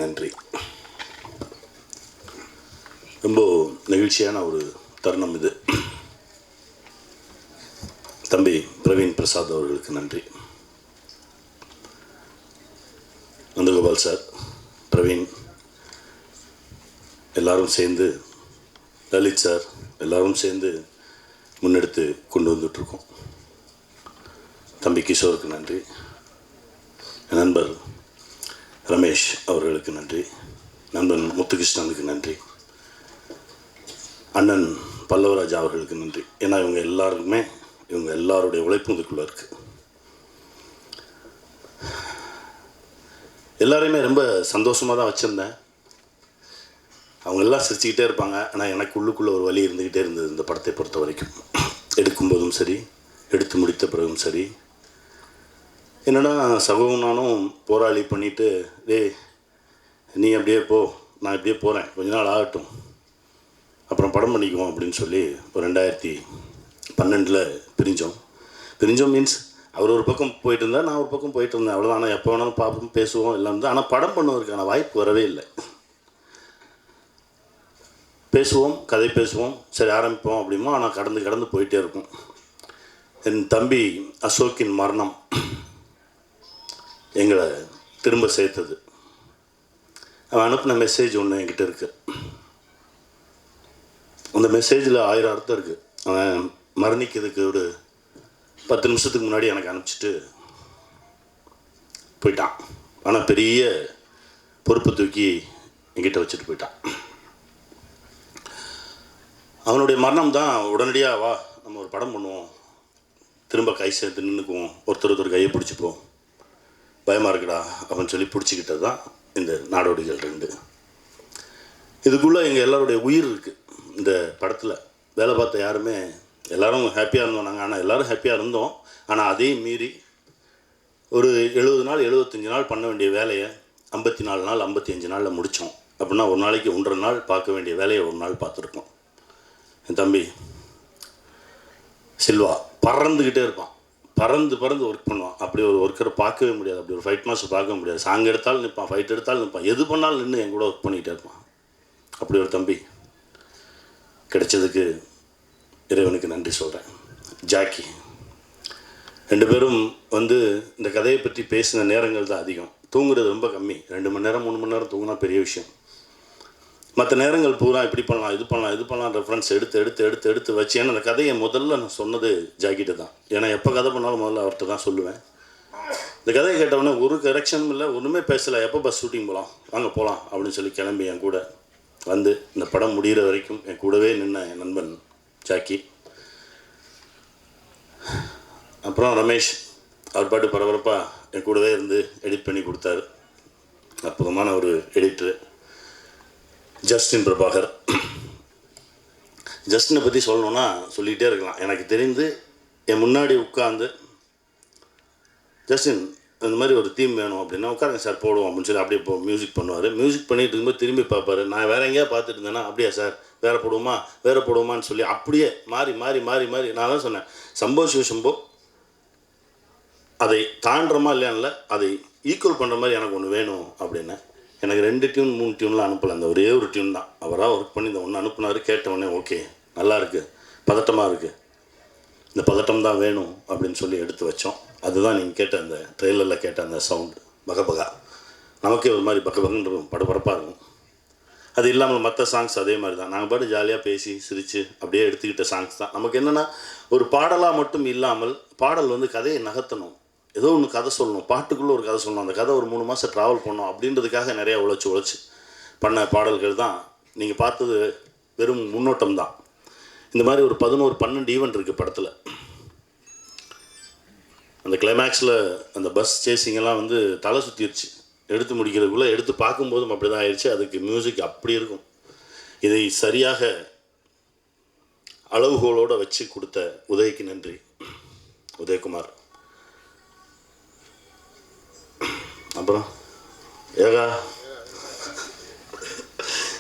நன்றி. ரொம்ப நெகிழ்ச்சியான ஒரு தருணம் இது. தம்பி பிரவீன் பிரசாத் அவர்களுக்கு நன்றி. நந்தகோபால் சார், பிரவீன், எல்லாரும் சேர்ந்து, லலித் சார், எல்லாரும் சேர்ந்து முன்னெடுத்து கொண்டு வந்துட்டுருக்கோம். தம்பி கிஷோருக்கு நன்றி. என் நண்பர் ரமேஷ் அவர்களுக்கு நன்றி. நண்பன் முத்துகிருஷ்ணனுக்கு நன்றி. அண்ணன் பல்லவராஜா அவர்களுக்கு நன்றி. ஏன்னா இவங்க எல்லாருடைய உழைப்பும் இதுக்குள்ளே இருக்குது. எல்லாரையுமே ரொம்ப சந்தோஷமாக தான் வச்சுருந்தேன். அவங்க எல்லாம் சிரிச்சுக்கிட்டே இருப்பாங்க. ஆனால் எனக்கு உள்ளுக்குள்ளே ஒரு வலி இருந்துக்கிட்டே இருந்தது இந்த படத்தை பொறுத்த வரைக்கும். எடுக்கும்போதும் சரி, எடுத்து முடித்த பிறகும் சரி. என்னடா சகவும் நானும் போராளி பண்ணிவிட்டு, நீ அப்படியே போ, நான் இப்படியே போகிறேன், கொஞ்ச நாள் ஆகட்டும், அப்புறம் படம் பண்ணிக்குவோம் அப்படின்னு சொல்லி ஒரு 2012 பிரிஞ்சோம். மீன்ஸ் அவர் ஒரு பக்கம் போயிட்டு இருந்தார், நான் ஒரு பக்கம் போயிட்டு இருந்தேன், அவ்வளோதான். ஆனால் எப்போ வேணாலும் பார்ப்போம், பேசுவோம், எல்லாம் இருந்தால். ஆனால் படம் பண்ணுவதற்கான வாய்ப்பு வரவே இல்லை. பேசுவோம், கதை பேசுவோம், சரி ஆரம்பிப்போம் அப்படிமோ. ஆனால் கடந்து போயிட்டே இருக்கும். என் தம்பி அசோக்கின் மரணம் எங்களை திரும்ப சேர்த்தது. அவன் அனுப்பின மெசேஜ் ஒன்று என்கிட்ட இருக்குது. அந்த மெசேஜில் 1000 அர்த்தம் இருக்குது. அவன் மரணிக்கிறதுக்கு ஒரு 10 நிமிஷத்துக்கு முன்னாடி எனக்கு அனுப்பிச்சிட்டு போயிட்டான். ஆனால் பெரிய பொறுப்பு தூக்கி என்கிட்ட வச்சுட்டு போயிட்டான். அவனுடைய மரணம் தான் உடனடியாக, வா நம்ம ஒரு படம் பண்ணுவோம், திரும்ப கை சேர்த்து நின்றுக்குவோம், ஒருத்தர் கையை பிடிச்சிப்போம், பயமாக இருக்குடா அப்படின்னு சொல்லி பிடிச்சிக்கிட்டது தான் இந்த நாடோடிகள் 2. இதுக்குள்ளே எங்கள் எல்லாருடைய உயிர் இருக்குது. இந்த படத்தில் வேலை பார்த்த யாருமே எல்லோரும் ஹாப்பியாக இருந்தோம் நாங்கள். ஆனால் எல்லோரும் ஹாப்பியாக இருந்தோம். ஆனால் அதையும் மீறி ஒரு 70 நாள் 75 நாள் பண்ண வேண்டிய வேலையை 54 நாள் 55 நாளில் முடித்தோம். அப்படின்னா ஒரு நாளைக்கு 1.5 நாள் பார்க்க வேண்டிய வேலையை ஒரு நாள் பார்த்துருக்கோம். என் தம்பி சில்வா பறந்துக்கிட்டே இருப்பான், பறந்து ஒர்க் பண்ணுவான். அப்படி ஒரு ஒர்க்கரை பார்க்கவே முடியாது, அப்படி ஒரு ஃபைட் மாஸ்டர் பார்க்க முடியாது. சாங் எடுத்தாலும் நிற்பான், ஃபைட் எடுத்தாலும் நிற்பான், எது பண்ணாலும் நின்று என் கூட ஒர்க் பண்ணிகிட்டே இருப்பான். அப்படி ஒரு தம்பி கிடைச்சதுக்கு இறைவனுக்கு நன்றி சொல்கிறேன். ஜாக்கி, 2 பேரும் இந்த கதையை பற்றி பேசின நேரங்கள் தான் அதிகம். தூங்குறது ரொம்ப கம்மி. 2 மணி நேரம் 3 மணி நேரம் தூங்கினா பெரிய விஷயம். மற்ற நேரங்கள் பூரா இப்படி பண்ணலாம், இது பண்ணலாம் ரெஃபரன்ஸ் எடுத்து வச்சு. ஏன்னா அந்த கதையை முதல்ல நான் சொன்னது ஜாக்கிட்ட தான். ஏன்னா எப்போ கதை பண்ணாலும் முதல்ல அவர்கிட்ட தான் சொல்லுவேன். இந்த கதையை கேட்டவுடனே ஒரு கரெக்ஷனும் இல்லை, ஒன்றுமே பேசலை. எப்போ பஸ் ஷூட்டிங் போகலாம், வாங்க போகலாம் அப்படின்னு சொல்லி கிளம்பி என் கூட இந்த படம் முடிகிற வரைக்கும் என் கூடவே நின்ன என் நண்பன் ஜாக்கி. அப்புறம் ரமேஷ், அவர் பாட்டு பரபரப்பாக என் கூடவே இருந்து எடிட் பண்ணி கொடுத்தாரு. அற்புதமான ஒரு எடிட்ரு. ஜஸ்டின் பிரபாகர். ஜஸ்டினை பற்றி சொல்லணுன்னா சொல்லிகிட்டே இருக்கலாம். எனக்கு தெரிந்து என் முன்னாடி உட்காந்து, ஜஸ்டின் இந்த மாதிரி ஒரு தீம் வேணும் அப்படின்னா, உட்காருங்க சார் போடுவோம் அப்படின்னு சொல்லி அப்படியே மியூசிக் பண்ணுவார். மியூசிக் பண்ணிட்டு இருக்கும்போது திரும்பி பார்ப்பார். நான் வேறு எங்கேயா பார்த்துட்டு இருந்தேன்னா, அப்படியா சார் வேறு போடுவோமான்னு சொல்லி அப்படியே மாறி நான் தான் சொன்னேன், சம்போ சிவசம்போ அதை தாண்டுறமா இல்லையான்ல, அதை ஈக்குவல் பண்ணுற மாதிரி எனக்கு ஒன்று வேணும் அப்படின்னு. எனக்கு 2 டியூன் 3 டியூன்லாம் அனுப்பலை, அந்த ஒரே ஒரு டியூன் தான். அவராக ஒர்க் பண்ணி இந்த ஒன்று அனுப்புனார். கேட்டவுடனே ஓகே, நல்லா இருக்குது, பதட்டமாக இருக்குது, இந்த பதட்டம் தான் வேணும் அப்படின்னு சொல்லி எடுத்து வச்சோம். அதுதான் நீங்கள் கேட்ட அந்த ட்ரெய்லரில் கேட்ட அந்த சவுண்டு, பகபகா. நமக்கே ஒரு மாதிரி பகபகன்னு இருக்கும், படபடப்பாக இருக்கும். அது இல்லாமல் மற்ற சாங்ஸ் அதே மாதிரி தான். நாங்கள் பாட்டு ஜாலியாக பேசி சிரித்து அப்படியே எடுத்துக்கிட்ட சாங்ஸ் தான். நமக்கு என்னென்னா, ஒரு பாடலாக மட்டும் இல்லாமல் பாடல் கதையை நகர்த்தணும், ஏதோ ஒன்று கதை சொல்லணும், பாட்டுக்குள்ளே ஒரு கதை சொல்லணும், அந்த கதை ஒரு 3 மாதம் ட்ராவல் பண்ணணும் அப்படின்றதுக்காக நிறையா உழைச்சி பண்ண பாடல்கள் தான். நீங்கள் பார்த்தது வெறும் முன்னோட்டம் தான். இந்த மாதிரி ஒரு 11-12 ஈவெண்ட் இருக்குது படத்தில். அந்த கிளைமேக்ஸில் அந்த பஸ் சேசிங்கெல்லாம் தலை சுற்றிடுச்சு. எடுத்து முடிக்கிறதுக்குள்ளே, எடுத்து பார்க்கும்போதும் அப்படி தான் ஆயிடுச்சு. அதுக்கு மியூசிக் அப்படி இருக்கும். இதை சரியாக அளவுகோலோடு வச்சு கொடுத்த உதய்க்கு நன்றி, உதயகுமார். அப்புறம் ஏகா,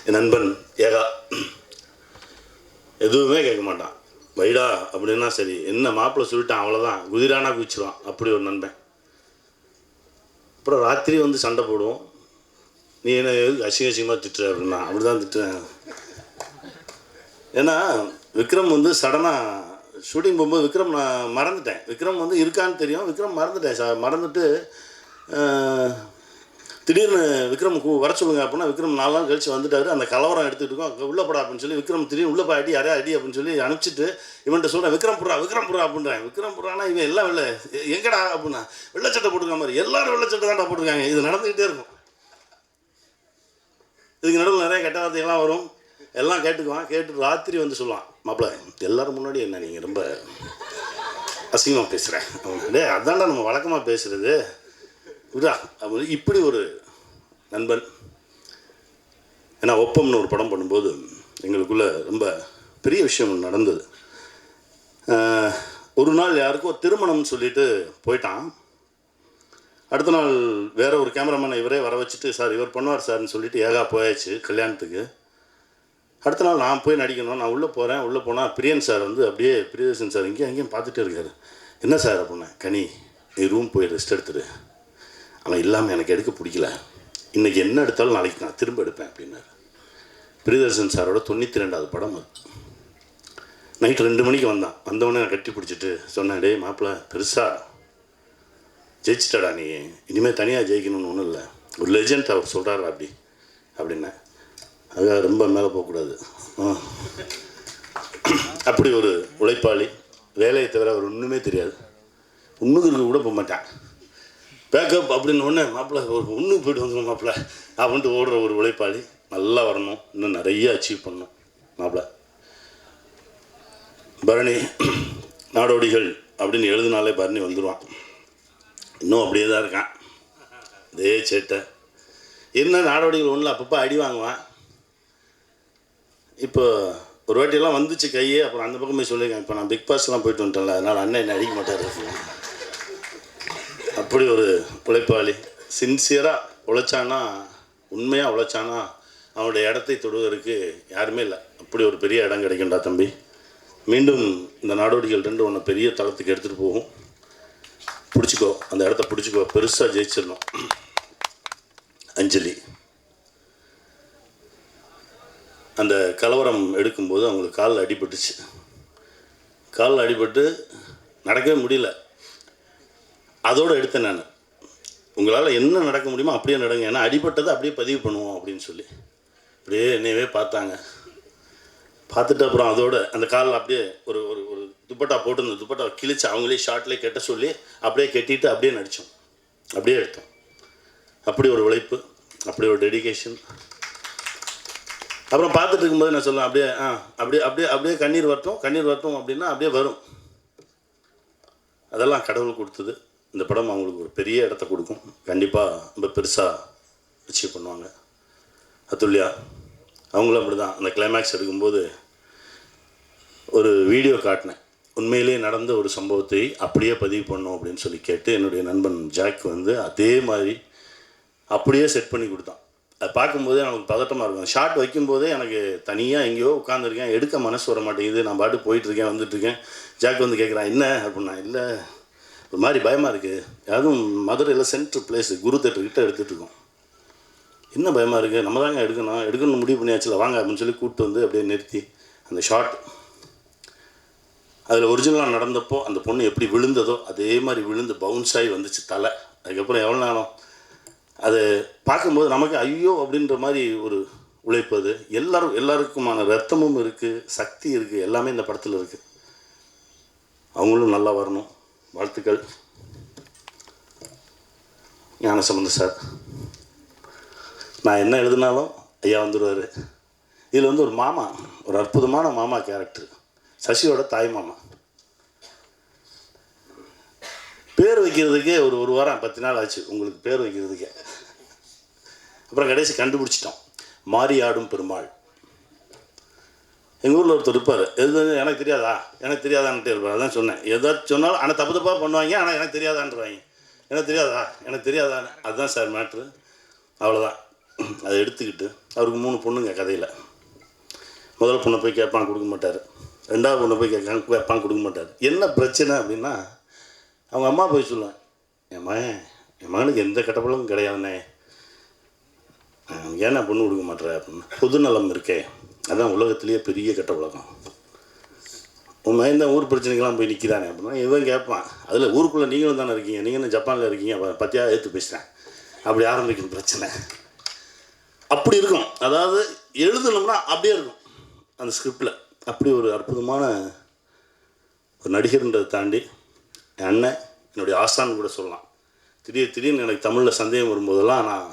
என் நண்பன் ஏகா எதுவுமே கேட்க மாட்டான். வைடா அப்படின்னா சரி, என்ன மாப்பிள்ளை சொல்லிட்டான் அவ்வளோதான், குதிரானா குதிச்சிருவான். அப்படி ஒரு நண்பன். அப்புறம் ராத்திரி சண்டை போடுவோம், நீ என்ன அசிங்கமாக திட்டுற அப்படின்னா அப்படி தான் திட்டுறேன். ஏன்னா விக்ரம் வந்து சடனாக ஷூட்டிங் போகும்போது விக்ரம் நான் மறந்துட்டேன். விக்ரம் வந்து இருக்கான்னு தெரியும், விக்ரம் மறந்துட்டேன். மறந்துட்டு திடீர்னு விக்ரம் வர சொல்லுங்க அப்படின்னா விக்ரம் 4 நாள் கழிச்சு வந்துட்டார். அந்த கலவரம் எடுத்துகிட்டு இருக்கோம், உள்ளே போடா அப்படின்னு சொல்லி விக்ரம் திடீர்னு உள்ளே போய் அடி அடி அப்படின்னு சொல்லி அனுப்பிச்சிட்டு இவன்கிட்ட சொல்கிறேன், விக்ரம் புறா அப்படின்றேன். விக்ரம் புறானா இவன் எல்லாம் வெள்ளை எங்கடா அப்படின்னா வெள்ளச்சட்டை போட்டுருக்க மாதிரி எல்லோரும் வெள்ளச்சட்டை தான்டா போட்டிருக்காங்க. இது நடந்துக்கிட்டே இருக்கும். இதுக்கு நடுவில் நிறைய கெட்ட வார்த்தைகள்லாம் வரும். எல்லாம் கேட்டுக்குவான். கேட்டு ராத்திரி வந்து சொல்லுவான், மாப்பிள்ள எல்லோரும் முன்னாடி என்ன நீங்கள் ரொம்ப அசிங்கமாக பேசுகிறேன். டே அதான்டா நம்ம வழக்கமாக பேசுகிறது விடா அப்படி. இப்படி ஒரு நண்பன். ஏன்னா ஒப்பம்னு ஒரு படம் பண்ணும்போது எங்களுக்குள்ளே ரொம்ப பெரிய விஷயம் நடந்தது. ஒரு நாள் யாருக்கோ திருமணம்னு சொல்லிட்டு போயிட்டான். அடுத்த நாள் வேறு ஒரு கேமராமேனை இவரே வர வச்சுட்டு, சார் இவர் பண்ணுவார் சார்னு சொல்லிட்டு ஏகா போயாச்சு கல்யாணத்துக்கு. அடுத்த நாள் நான் போய் நடிக்கணும். நான் உள்ளே போகிறேன். உள்ளே போனால் பிரியன் சார் வந்து அப்படியே பிரியதர்ஷன் சார் இங்கேயும் அங்கேயும் பார்த்துட்டே இருக்காரு. என்ன சார் அப்படின்னா, கனி நீ ரூம் போய் ரெஸ்ட் எடுத்துரு, அவன் இல்லாமல் எனக்கு எடுக்க பிடிக்கல, இன்றைக்கி என்ன எடுத்தாலும் நாளைக்கு நான் திரும்ப எடுப்பேன் அப்படின்னாரு. பிரியதர்ஷன் சாரோட 92வது படம் அது. நைட்டு 2 மணிக்கு வந்தான். வந்தவொடனே நான் கட்டி பிடிச்சிட்டு சொன்னேன், டே மாப்பிள்ள பெருசாக ஜெயிச்சிட்டாடா நீ, இனிமேல் தனியாக ஜெயிக்கணும்னு ஒன்றும் இல்லை, ஒரு லெஜண்ட் அவர் சொல்கிறாரா அப்படின்னேன். அதுக்காக ரொம்ப மேலே போகக்கூடாது. அப்படி ஒரு உழைப்பாளி. வேலையை தவிர அவர் ஒன்றுமே தெரியாது. ஒன்றுக்கு கூட போக மாட்டான். பேக்கப் அப்படின்னு ஒன்று மாப்பிள்ளை ஒரு ஒன்று போய்ட்டு வந்துடும் மாப்பிள்ளை அப்படின்ட்டு ஓடுற ஒரு உழைப்பாளி. நல்லா வரணும், இன்னும் நிறைய அச்சீவ் பண்ணணும் மாப்பிள்ளை. பரணி நாடோடிகள் அப்படின்னு எழுதினாலே பரணி வந்துடுவான். இன்னும் அப்படியே தான் இருக்கான், அதே சேட்டை. என்ன நாடோடிகள் ஒன்றில் அப்பப்போ அடி வாங்குவான். இப்போ ஒரு வாட்டியெல்லாம் வந்துச்சு கையே. அப்புறம் அந்த பக்கம் போய் சொல்லியிருக்கேன், இப்போ நான் பிக் பாஸ்லாம் போயிட்டு வந்துட்டேன்ல, அதனால் அண்ணன் என்ன அடிக்க மாட்டார். அப்படி ஒரு உழைப்பாளி. சின்சியராக உழைச்சானா, உண்மையாக உழைச்சானா அவனுடைய இடத்தை தொடுவதற்கு யாருமே இல்லை. அப்படி ஒரு பெரிய இடம் கிடைக்கும்டா தம்பி. மீண்டும் இந்த நாடோடிகள் 2 ஒன்று பெரிய தளத்துக்கு எடுத்துகிட்டு போகும். பிடிச்சிக்கோ, அந்த இடத்த பிடிச்சிக்கோ, பெருசாக ஜெயிச்சிடணும். அஞ்சலி அந்த கலவரம் எடுக்கும்போது அவங்களுக்கு காலில் அடிபட்டுச்சு. காலில் அடிபட்டு நடக்கவே முடியல. அதோடு எடுத்தேன் நான், உங்களால் என்ன நடக்க முடியுமோ அப்படியே நடங்க, ஏன்னா அடிபட்டதை அப்படியே பதிவு பண்ணுவோம் அப்படின்னு சொல்லி. அப்படியே என்னையவே பார்த்தாங்க. பார்த்துட்டு அப்புறம் அதோட அந்த காலில் அப்படியே ஒரு ஒரு ஒரு துப்பட்டா போட்டு அந்த துப்பட்டா கிழிச்சு அவங்களே ஷார்ட்லேயே கட்ட சொல்லி அப்படியே கட்டிட்டு அப்படியே நடித்தோம், அப்படியே எடுத்தோம். அப்படி ஒரு உழைப்பு, அப்படி ஒரு டெடிகேஷன். அப்புறம் பார்த்துட்டு இருக்கும்போது நான் சொல்லுவேன், அப்படியே அப்படியே அப்படியே அப்படியே கண்ணீர் வரட்டும் அப்படின்னா அப்படியே வரும். அதெல்லாம் கடவுள் கொடுத்தது. இந்த படம் அவங்களுக்கு ஒரு பெரிய இடத்த கொடுக்கும். கண்டிப்பாக ரொம்ப பெருசாக அச்சீவ் பண்ணுவாங்க. அதுல்யா அவங்களும் அப்படி தான். அந்த கிளைமேக்ஸ் எடுக்கும்போது ஒரு வீடியோ காட்டினேன். உண்மையிலே நடந்த ஒரு சம்பவத்தை அப்படியே பதிவு பண்ணோம் அப்படின்னு சொல்லி கேட்டு என்னுடைய நண்பன் ஜாக் வந்து அதே மாதிரி அப்படியே செட் பண்ணி கொடுத்தான். அதை பார்க்கும்போதே நமக்கு பதட்டமாக இருக்கும். ஷார்ட் வைக்கும்போதே எனக்கு தனியாக எங்கேயோ உட்காந்துருக்கேன், எடுக்க மனசு வர மாட்டேங்குது. நான் பாட்டு போயிட்டுருக்கேன், வந்துட்டுருக்கேன். ஜாக் வந்து கேட்குறான், என்ன அப்படின்னா, இல்லை ஒரு மாதிரி பயமாக இருக்குது. அதுவும் மதுரையில் சென்ட்ரல் பிளேஸு குரு தேட்டர்கிட்ட எடுத்துகிட்ருக்கோம். என்ன பயமாக இருக்குது, நம்ம தாங்க எடுக்கணும்னு முடிவு பண்ணியாச்சுல, வாங்க அப்படின்னு சொல்லி கூப்பிட்டு வந்து அப்படியே நிறுத்தி அந்த ஷார்ட் அதில் ஒரிஜினலாக நடந்தப்போ அந்த பொண்ணு எப்படி விழுந்ததோ அதே மாதிரி விழுந்து பவுன்ஸ் ஆகி வந்துச்சு தலை. அதுக்கப்புறம் எவ்வளோ நேரம் அதை பார்க்கும்போது நமக்கு ஐயோ அப்படின்ற மாதிரி ஒரு உழைப்பு. அது எல்லாருக்குமான ரத்தமும் இருக்குது, சக்தி இருக்குது, எல்லாமே இந்த படத்தில் இருக்குது. அவங்களும் நல்லா வரணும். வாழ்த்துக்கள். ஞானசம்பந்தர் சார், நான் என்ன எழுதினாலும் ஐயா வந்துடுவார். இதில் வந்து ஒரு மாமா, ஒரு அற்புதமான மாமா கேரக்டர், சசியோட தாய் மாமா. பேர் வைக்கிறதுக்கே ஒரு வாரம் 10 நாள் ஆச்சு உங்களுக்கு பேர் வைக்கிறதுக்கே. அப்புறம் கடைசி கண்டுபிடிச்சிட்டோம், மாறி ஆடும் பெருமாள். எங்கள் ஊரில் ஒருத்தர் இருப்பார், எது எனக்கு தெரியாதான்ட்டே இருப்பார். அதான் சொன்னேன், எதாச்சும் சொன்னாலும் ஆனால் தப்பாக பண்ணுவாங்க, ஆனால் எனக்கு தெரியாதான்றவாங்க. எனக்கு தெரியாதான்னு. அதுதான் சார் மேட்ரு. அவ்வளோதான். அதை எடுத்துக்கிட்டு அவருக்கு 3 பொண்ணுங்க கதையில். முதல் பொண்ணை போய் கேட்பான், கொடுக்க மாட்டார். 2வது பொண்ணை போய் கேட்பான், கொடுக்க மாட்டார். என்ன பிரச்சனை அப்படின்னா, அவங்க அம்மா போய் சொல்லுவேன், என் மகனுக்கு எந்த கெட்ட பழமும் கிடையாதுண்ணே, அவனுக்கு ஏன்னா பொண்ணு கொடுக்க மாட்டேற அப்படின்னு. பொது நலம் இருக்கே, அதான் உலகத்திலேயே பெரிய கெட்ட உலகம். உன் மயன் தான் ஊர் பிரச்சனைக்கெல்லாம் போய் நிற்கிறானே அப்படின்னா இவன் கேட்பான், அதில் ஊருக்குள்ளே நீங்களும் தானே இருக்கீங்க, நீங்கள் என்ன ஜப்பானில் இருக்கீங்க, பத்தியாக ஏற்று பேசுகிறேன், அப்படி ஆரம்பிக்கும் பிரச்சனை. அப்படி இருக்கும். அதாவது எழுதணும்னா அப்படியே இருக்கும் அந்த ஸ்கிரிப்டில். அப்படி ஒரு அற்புதமான ஒரு நடிகர்ன்றதை தாண்டி என் அண்ணன் என்னுடைய ஆஸ்தான்னு கூட சொல்லலாம். திடீர்னு எனக்கு தமிழில் சந்தேகம் வரும்போதெல்லாம் நான்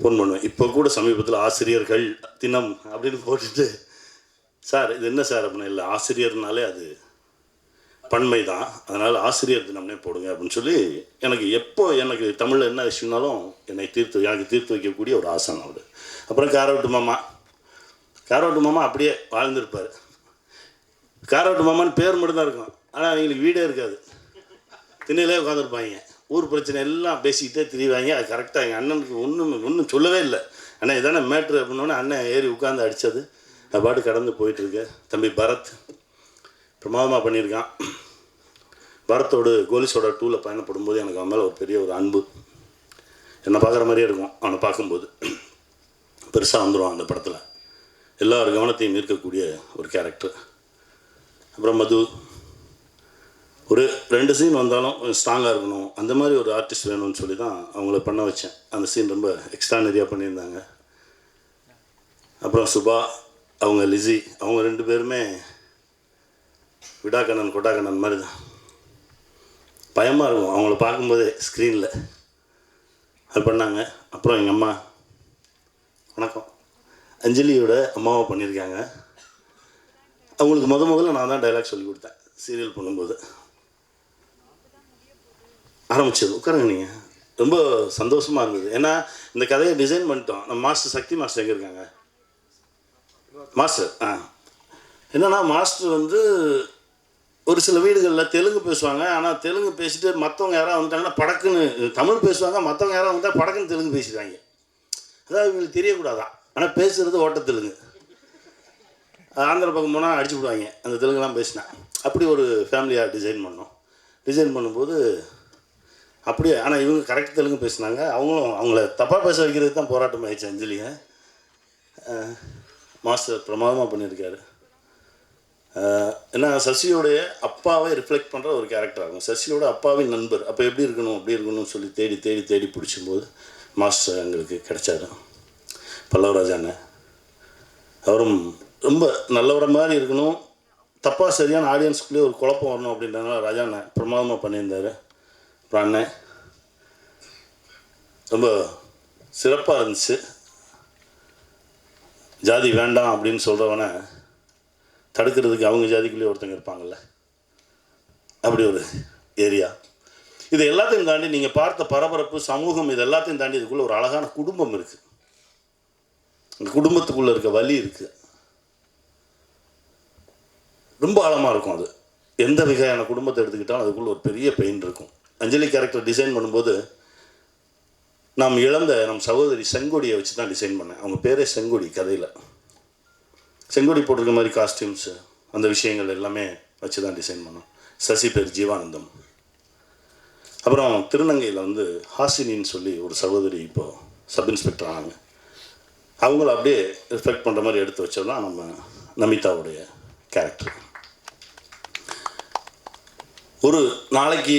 ஃபோன் பண்ணுவேன். இப்போ கூட சமீபத்தில் ஆசிரியர்கள் தினம் அப்படின்னு போட்டுட்டு, சார் இது என்ன சார் அப்படின்னா, இல்லை ஆசிரியர்னாலே அது பன்மை தான், அதனால் ஆசிரியர் தினம்னே போடுங்க அப்படின்னு சொல்லி எனக்கு எப்போ எனக்கு தமிழில் என்ன விஷயம்னாலும் எனக்கு தீர்த்து வைக்கக்கூடிய ஒரு ஆசான் அவர். அப்புறம் காரோட்டு மாமா அப்படியே வாழ்ந்துருப்பார். காரோட்டு மாமான்னு பேர் மட்டும்தான் இருக்கும், ஆனால் அவங்களுக்கு வீடே இருக்காது, திண்ணையிலே உட்காந்துருப்பாங்க. ஊர் பிரச்சனை எல்லாம் பேசிக்கிட்டே திரிவாங்க. அது கரெக்டாக எங்கள் அண்ணனுக்கு ஒன்றும் சொல்லவே இல்லை. அண்ணன் இதானே மேட்ரு அப்படின்னோடனே அண்ணன் ஏறி உட்காந்து அடித்தது அது பாட்டு கடந்து போயிட்டுருக்கு. தம்பி பரத் பிரமாதமாக பண்ணியிருக்கான். பரத்தோடு கோலிஸோட 2ல் பயணப்படும்போது எனக்கு அவன் மேலே ஒரு பெரிய ஒரு அன்பு, என்னை பார்க்குற மாதிரியே இருக்கும். அவனை பார்க்கும்போது பெருசாக வந்துடுவான் அந்த படத்தில், எல்லார் கவனத்தையும் ஈர்க்கக்கூடிய ஒரு கேரக்டர். அப்புறம் மது ஒரு 2 சீன் வந்தாலும் ஸ்ட்ராங்காக இருக்கணும், அந்த மாதிரி ஒரு ஆர்டிஸ்ட் வேணும்னு சொல்லி தான் அவங்கள பண்ண வச்சேன். அந்த சீன் ரொம்ப எக்ஸ்ட்ரானரியாக பண்ணியிருந்தாங்க. அப்புறம் சுபா, அவங்க லிஸி, அவங்க 2 பேருமே விடாக்கண்ணன் கொட்டாக்கண்ணன் மாதிரி தான். பயமாக இருக்கும் அவங்கள பார்க்கும்போதே ஸ்க்ரீனில். அது பண்ணாங்க. அப்புறம் எங்கள் அம்மா, வணக்கம், அஞ்சலியோட அம்மாவை பண்ணியிருக்காங்க. அவங்களுக்கு முதல்ல நான் தான் டைலாக் சொல்லி கொடுத்தேன் சீரியல் பண்ணும்போது. ஆரம்பிச்சது உட்காருங்க நீங்கள், ரொம்ப சந்தோஷமாக இருந்தது. ஏன்னா இந்த கதையை டிசைன் பண்ணிட்டோம். நம்ம மாஸ்டர் சக்தி மாஸ்டர் எங்கே இருக்காங்க? மாஸ்டர் என்னென்னா மாஸ்டர் வந்து ஒரு சில வீடுகளில் தெலுங்கு பேசுவாங்க. ஆனால் தெலுங்கு பேசிட்டு மற்றவங்க யாராவது வந்துட்டாங்கன்னா படக்குன்னு தமிழ் பேசுவாங்க, மற்றவங்க யாராவது வந்தால் படக்குன்னு தெலுங்கு பேசிடுவாங்க. அதாவது இவங்களுக்கு தெரியக்கூடாதான், ஆனால் பேசுகிறது ஓட்ட தெலுங்கு. ஆந்திர பக்கம் போனால் அடிச்சு விடுவாங்க அந்த தெலுங்குலாம் பேசினா. அப்படி ஒரு ஃபேமிலியாக டிசைன் பண்ணோம். டிசைன் பண்ணும்போது அப்படியே, ஆனால் இவங்க கரெக்ட் தெலுங்கு பேசினாங்க. அவங்கள தப்பாக பேச வைக்கிறது தான் போராட்டம் ஆயிடுச்சு அஞ்சலியை. மாஸ்டர் பிரமாதமாக பண்ணியிருக்காரு. ஏன்னா சசியோடைய அப்பாவை ரிஃப்ளெக்ட் பண்ணுற ஒரு கேரக்டர் ஆகும். சசியோட அப்பாவின் நண்பர் அப்போ எப்படி இருக்கணும் அப்படி இருக்கணும்னு சொல்லி தேடி பிடிச்சும்போது மாஸ்டர் எங்களுக்கு கிடைச்சாரு. பல்லவராஜ் அண்ணன், அவரும் ரொம்ப நல்லவரை மாதிரி இருக்கணும், தப்பாக சரியான ஆடியன்ஸ்குள்ளேயே ஒரு குழப்பம் வரணும் அப்படின்றதுனால ராஜா அண்ணன் பிரமாதமாக பண்ணியிருந்தார். அப்புறம் அண்ணன் ரொம்ப சிறப்பாக இருந்துச்சு. ஜாதி வேண்டாம் அப்படின்னு சொல்கிறவனை தடுக்கிறதுக்கு அவங்க ஜாதிக்குள்ளேயே ஒருத்தங்க இருப்பாங்கள்ல, அப்படி ஒரு ஏரியா. இது எல்லாத்தையும் தாண்டி நீங்கள் பார்த்த பரபரப்பு சமூகம், இது எல்லாத்தையும் தாண்டி இதுக்குள்ளே ஒரு அழகான குடும்பம் இருக்குது. இந்த குடும்பத்துக்குள்ளே இருக்க வலி இருக்குது, ரொம்ப ஆழமாக இருக்கும். அது எந்த வகையான குடும்பத்தை எடுத்துக்கிட்டாலும் அதுக்குள்ளே ஒரு பெரிய பெயின் இருக்கும். அஞ்சலி கேரக்டர் டிசைன் பண்ணும்போது நாம் இழந்த நம் சகோதரி செங்கொடியை வச்சு தான் டிசைன் பண்ணேன். அவங்க பேரே செங்கொடி. கதையில் செங்கொடி போட்டிருக்க மாதிரி காஸ்டியூம்ஸு அந்த விஷயங்கள் எல்லாமே வச்சு தான் டிசைன் பண்ணோம். சசி பேர் ஜீவானந்தம். அப்புறம் திருநங்கையில் வந்து ஹாசினின்னு சொல்லி ஒரு சகோதரி இப்போது சப் இன்ஸ்பெக்டர் ஆனாங்க. அவங்கள அப்படியே ரிஃப்ளெக்ட் பண்ணுற மாதிரி எடுத்து வச்சது தான் நம்ம நமிதாவுடைய கேரக்டர். ஒரு நாளைக்கு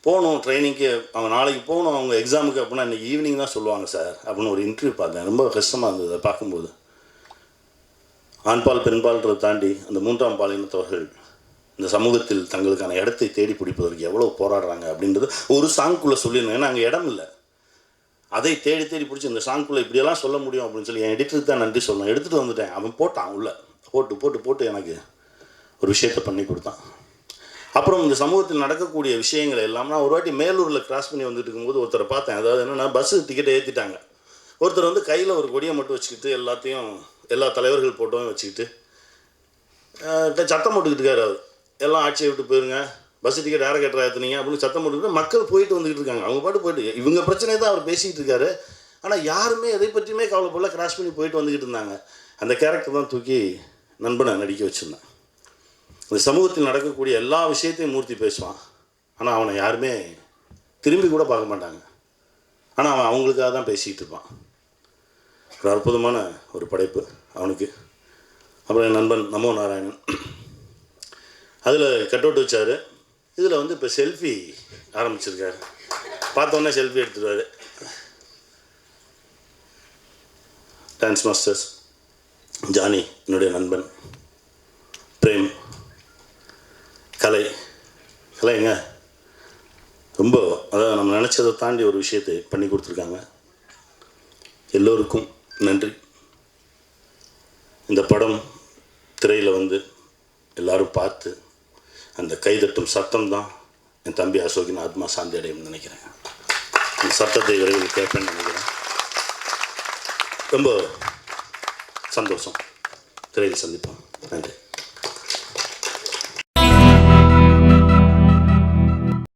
போகணும் ட்ரைனிங்க்கு, அவங்க நாளைக்கு போகணும் அவங்க எக்ஸாமுக்கு அப்படின்னா இன்றைக்கி ஈவினிங் தான் சொல்லுவாங்க சார் அப்படின்னு ஒரு இன்டர்வியூ பார்த்தேன். ரொம்ப கஷ்டமாக இருந்தது அதை பார்க்கும்போது. ஆண்பால் பெண்பால்ன்றதை தாண்டி அந்த 3ஆம் பாலினத்தவர்கள் இந்த சமூகத்தில் தங்களுக்கான இடத்தை தேடி பிடிப்பதற்கு எவ்வளோ போராடுறாங்க அப்படின்றது ஒரு சாங்குக்குள்ளே சொல்லியிருந்தேன். ஏன்னா அங்கே இடம் இல்லை, அதை தேடி பிடிச்சி இந்த சாங்குக்குள்ளே இப்படியெல்லாம் சொல்ல முடியும் அப்படின்னு சொல்லி என் எடிட்டருக்கு தான் நன்றி சொல்லணும். எடுத்துகிட்டு வந்துட்டேன். அவன் போட்டான் உள்ளே போட்டு எனக்கு ஒரு விஷயத்தை பண்ணி கொடுத்தான். அப்புறம் இந்த சமூகத்தில் நடக்கக்கூடிய விஷயங்கள் எல்லாம் நான் ஒரு வாட்டி மேலூரில் கிராஸ் பண்ணி வந்துட்டு இருக்கும்போது ஒருத்தரை பார்த்தேன். அதாவது என்னென்னா பஸ்ஸு டிக்கெட்டை ஏற்றிட்டாங்க. ஒருத்தர் வந்து கையில் ஒரு கொடியை மட்டும் வச்சுக்கிட்டு எல்லா தலைவர்கள் போட்டோவும் வச்சுக்கிட்டு சத்தம் போட்டுக்கிட்டு இருக்காரு. அவர் எல்லாம் ஆட்சியை விட்டு போயிருங்க, பஸ் டிக்கெட் யாரை கேட்டா ஏற்றுனீங்க அப்படின்னு சத்தம் போட்டுக்கிட்டு மக்கள் போயிட்டு வந்துக்கிட்டு இருக்காங்க. அவங்க பாட்டு போயிட்டு இவங்க பிரச்சனையை தான் அவர் பேசிக்கிட்டு இருக்காரு. ஆனால் யாருமே எதை பற்றியுமே கவலைப்படல, கிராஸ் பண்ணி போயிட்டு வந்துக்கிட்டு இருந்தாங்க. அந்த கேரக்டர் தான் தூக்கி நண்பனை நடிக்க வச்சுருந்தேன். இந்த சமூகத்தில் நடக்கக்கூடிய எல்லா விஷயத்தையும் மூர்த்தி பேசுவான், ஆனால் அவனை யாருமே திரும்பி கூட பார்க்க மாட்டாங்க. ஆனால் அவன் அவங்களுக்காக தான் பேசிக்கிட்டு இருப்பான். ஒரு அற்புதமான ஒரு படைப்பு அவனுக்கு. அப்புறம் என் நண்பன் நமோ நாராயணன் அதில் கட் அவுட் வச்சார். இதில் வந்து இப்போ செல்ஃபி ஆரம்பிச்சிருக்காரு. பார்த்தோன்னே செல்ஃபி எடுத்துடுவார். டான்ஸ் மாஸ்டர்ஸ் ஜானி என்னுடைய நண்பன், பிரேம், கலைங்க ரொம்ப அதாவது நம்ம நினச்சதை தாண்டி ஒரு விஷயத்தை பண்ணி கொடுத்துருக்காங்க. எல்லோருக்கும் நன்றி. இந்த படம் திரையில் வந்து எல்லோரும் பார்த்து அந்த கைதட்டும் சத்தம் தான் என் தம்பி அசோக்கின் ஆத்மா சாந்தி அடையும்னு நினைக்கிறேன். அந்த சத்தத்தை விரைவில் கேட்பேன்னு நினைக்கிறேன். ரொம்ப சந்தோஷம். திரையில் சந்திப்போம். நன்றி.